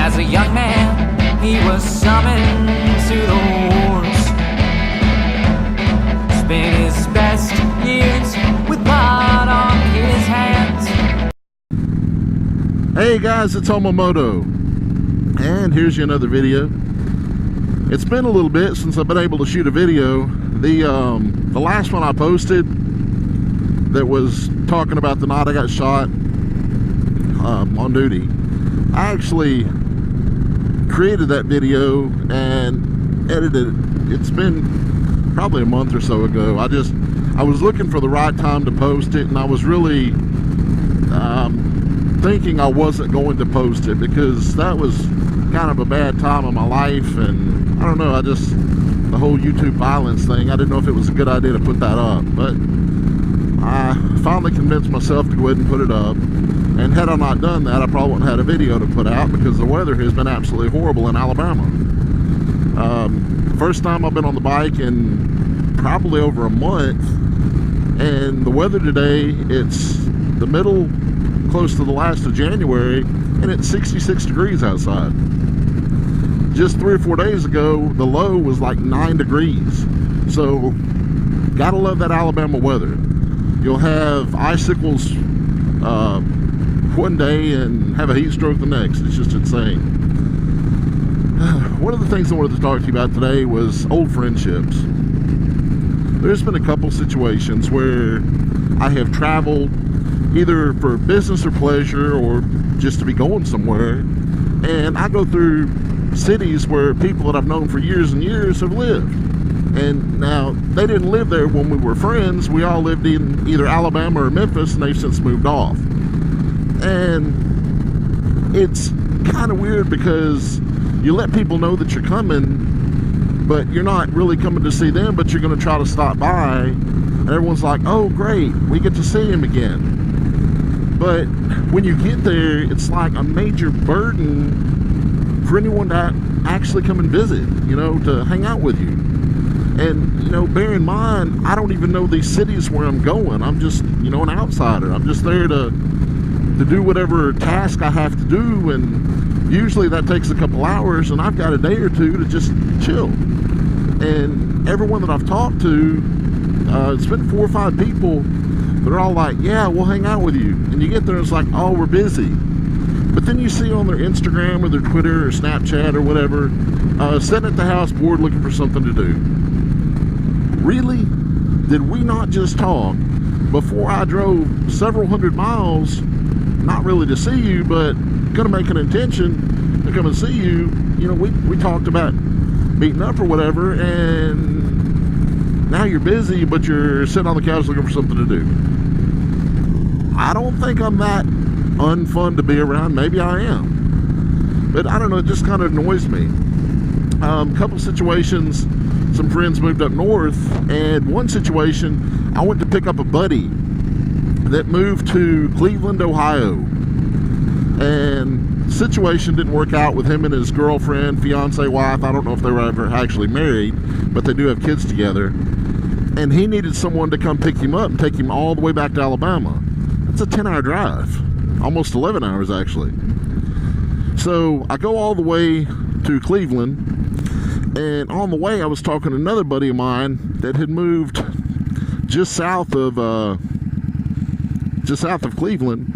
As a young man, he was summoned to the wars. Spent his best years with blood on his hands. Hey guys, it's HomoMoto, and here's you another video. It's been a little bit since I've been able to shoot a video. The last one I posted that was talking about the night I got shot on duty, I actually created that video and edited it. It's been probably a month or so ago. I was looking for the right time to post it, and I was really thinking I wasn't going to post it because that was kind of a bad time of my life, and I don't know, the whole YouTube violence thing, I didn't know if it was a good idea to put that up, but I finally convinced myself to go ahead and put it up. And had I not done that, I probably wouldn't have had a video to put out because the weather has been absolutely horrible in Alabama. First time I've been on the bike in probably over a month, and the weather today, it's the middle, close to the last of January, and it's 66 degrees outside. Just 3 or 4 days ago, the low was like 9 degrees. So, gotta love that Alabama weather. You'll have icicles one day and have a heat stroke the next. It's just insane. One of the things I wanted to talk to you about today was old friendships. There's been a couple situations where I have traveled either for business or pleasure or just to be going somewhere, and I go through cities where people that I've known for years and years have lived. And now, they didn't live there when we were friends. We all lived in either Alabama or Memphis, and they've since moved off. And it's kind of weird because you let people know that you're coming, but you're not really coming to see them, but you're going to try to stop by, and everyone's like, oh great, we get to see him again. But when you get there, it's like a major burden for anyone to actually come and visit, you know, to hang out with you. And, you know, bear in mind, I don't even know these cities where I'm going. I'm just, you know, an outsider. I'm just there to do whatever task I have to do, and usually that takes a couple hours, and I've got a day or two to just chill. And everyone that I've talked to, it's been 4 or 5 people, they're all like, yeah, we'll hang out with you. And you get there and it's like, oh, we're busy. But then you see on their Instagram or their Twitter or Snapchat or whatever, sitting at the house bored looking for something to do. Really? Did we not just talk before I drove several hundred miles, not really to see you, but gonna make an intention to come and see you? You know, we talked about meeting up or whatever, and now you're busy, but you're sitting on the couch looking for something to do. I don't think I'm that unfun to be around. Maybe I am, but I don't know, it just kind of annoys me. Couple situations, some friends moved up north, and one situation, I went to pick up a buddy that moved to Cleveland, Ohio, and the situation didn't work out with him and his girlfriend, fiance, wife. I don't know if they were ever actually married, but they do have kids together, and he needed someone to come pick him up and take him all the way back to Alabama. It's a 10-hour drive, almost 11 hours actually. So I go all the way to Cleveland, and on the way I was talking to another buddy of mine that had moved just south of Cleveland,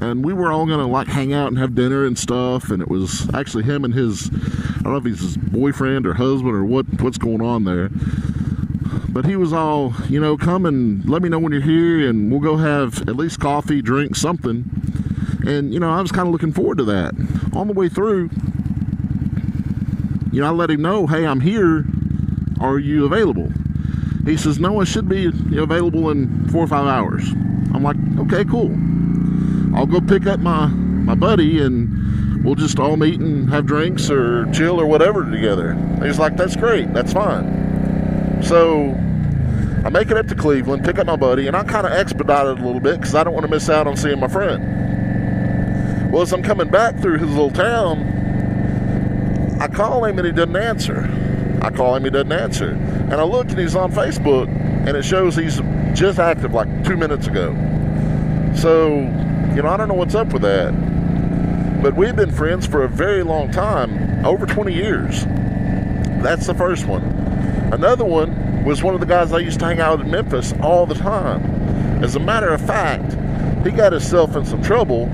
and we were all gonna like hang out and have dinner and stuff, and it was actually him and his, I don't know if he's his boyfriend or husband or what's going on there, but he was all, you know, come and let me know when you're here and we'll go have at least coffee, drink, something. And, you know, I was kind of looking forward to that. On the way through, you know, I let him know, hey, I'm here, are you available? He says, no, I should be, you know, available in 4 or 5 hours. I'm like, okay, cool. I'll go pick up my buddy and we'll just all meet and have drinks or chill or whatever together. And he's like, that's great, that's fine. So I make it up to Cleveland, pick up my buddy, and I kind of expedite it a little bit because I don't want to miss out on seeing my friend. Well, as I'm coming back through his little town, I call him and he doesn't answer. I call him, he doesn't answer. And I look and he's on Facebook, and it shows he's just active like 2 minutes ago. So, you know, I don't know what's up with that. But we've been friends for a very long time, over 20 years. That's the first one. Another one was one of the guys I used to hang out in Memphis all the time. As a matter of fact, he got himself in some trouble.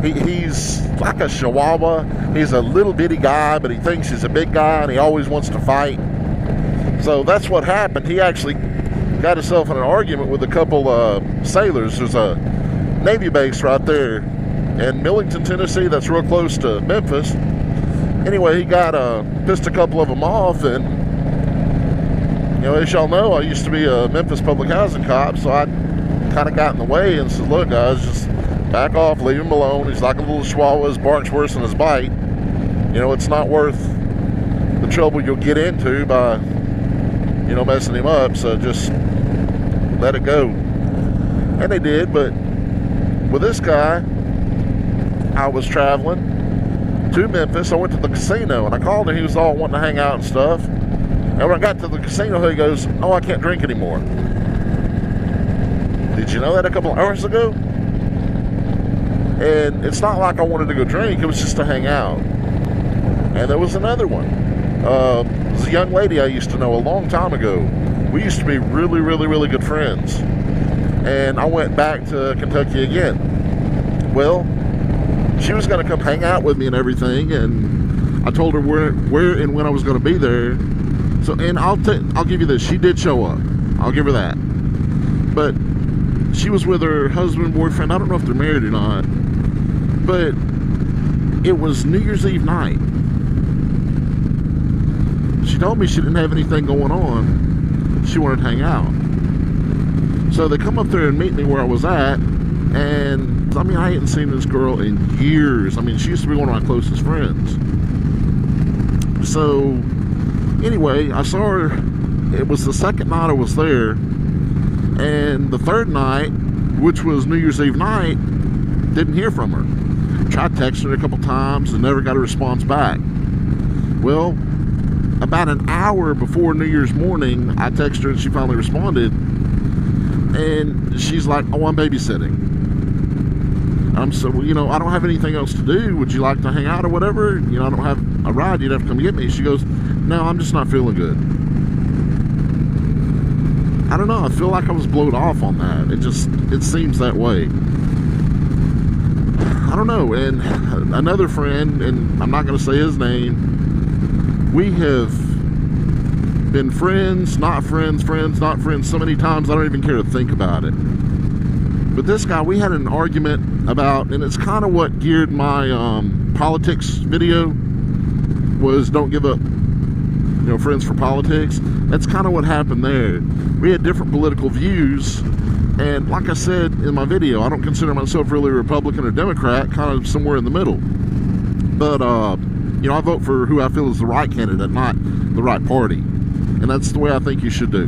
He's like a chihuahua. He's a little bitty guy, but he thinks he's a big guy, and he always wants to fight. So that's what happened. He actually got himself in an argument with a couple sailors. There's a Navy base right there in Millington, Tennessee, that's real close to Memphis. Anyway, he got pissed a couple of them off, and as y'all know, I used to be a Memphis public housing cop, so I kind of got in the way and said, look guys, just back off, leave him alone. He's like a little chihuahua. His bark's worse than his bite. It's not worth the trouble you'll get into by messing him up, so just let it go. And they did. But with this guy, I was traveling to Memphis. I went to the casino, and I called him. He was all wanting to hang out and stuff. And when I got to the casino, he goes, oh, I can't drink anymore. Did you know that a couple hours ago? And it's not like I wanted to go drink. It was just to hang out. And there was another one. It was a young lady I used to know a long time ago. We used to be really, really, really good friends. And I went back to Kentucky again. Well, she was going to come hang out with me and everything, and I told her where and when I was going to be there. So, and I'll give you this. She did show up. I'll give her that. But she was with her husband, boyfriend. I don't know if they're married or not. But it was New Year's Eve night. She told me she didn't have anything going on. She wanted to hang out. So they come up there and meet me where I was at. And, I hadn't seen this girl in years. She used to be one of my closest friends. So, anyway, I saw her. It was the second night I was there. And the third night, which was New Year's Eve night, didn't hear from her. Tried texting her a couple times and never got a response back. Well, about an hour before New Year's morning, I texted her and she finally responded. And she's like, oh, I'm babysitting. So, I don't have anything else to do. Would you like to hang out or whatever? I don't have a ride. You'd have to come get me. She goes, no, I'm just not feeling good. I don't know. I feel like I was blowed off on that. It seems that way. I don't know. And another friend, and I'm not going to say his name, we have been friends, not friends, not friends so many times I don't even care to think about it. But this guy, we had an argument about, and it's kind of what geared my politics video, was don't give up, friends for politics. That's kind of what happened there. We had different political views, and like I said in my video, I don't consider myself really Republican or Democrat, kind of somewhere in the middle. But, I vote for who I feel is the right candidate, not the right party. And that's the way I think you should do.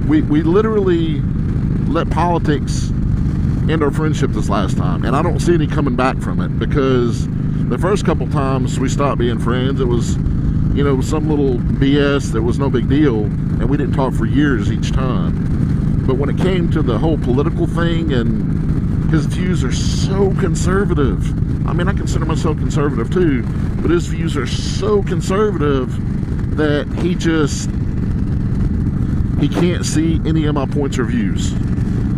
We literally let politics end our friendship this last time, and I don't see any coming back from it, because the first couple times we stopped being friends, it was some little BS that was no big deal, and we didn't talk for years each time. But when it came to the whole political thing, and his views are so conservative. I consider myself conservative too, but his views are so conservative that he can't see any of my points or views.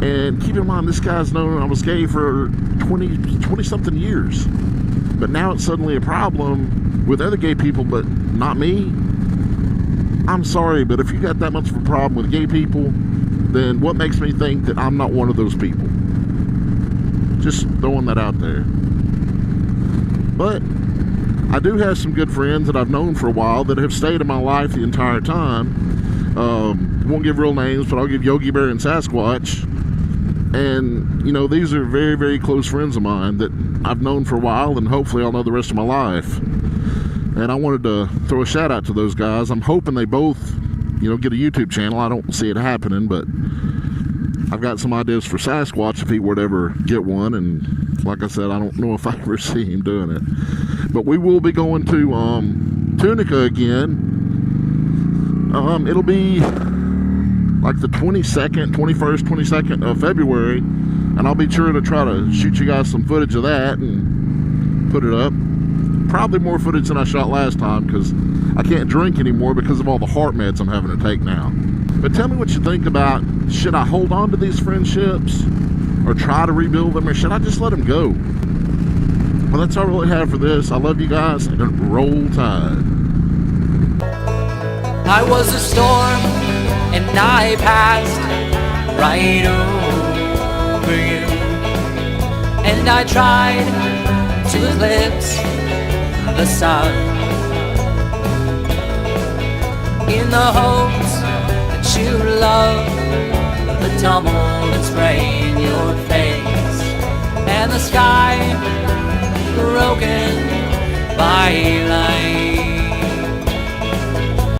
And keep in mind, this guy's known I was gay for 20 something years. But now it's suddenly a problem with other gay people, but not me. I'm sorry, but if you got that much of a problem with gay people, then what makes me think that I'm not one of those people? Just throwing that out there. But I do have some good friends that I've known for a while that have stayed in my life the entire time. Won't give real names, but I'll give Yogi Bear and Sasquatch. And, these are very, very close friends of mine that I've known for a while, and hopefully I'll know the rest of my life. And I wanted to throw a shout out to those guys. I'm hoping they both, get a YouTube channel. I don't see it happening, but I've got some ideas for Sasquatch if he were to ever get one. And like I said, I don't know if I ever see him doing it. But we will be going to Tunica again. It'll be like the 22nd of February. And I'll be sure to try to shoot you guys some footage of that and put it up. Probably more footage than I shot last time, because I can't drink anymore because of all the heart meds I'm having to take now. But tell me what you think about, should I hold on to these friendships or try to rebuild them, or should I just let them go? Well, that's all I really have for this. I love you guys, and roll tide. I was a storm and I passed right over you, and I tried to eclipse the sun in the hopes that you love the tumble and spray in your face, and the sky broken by light.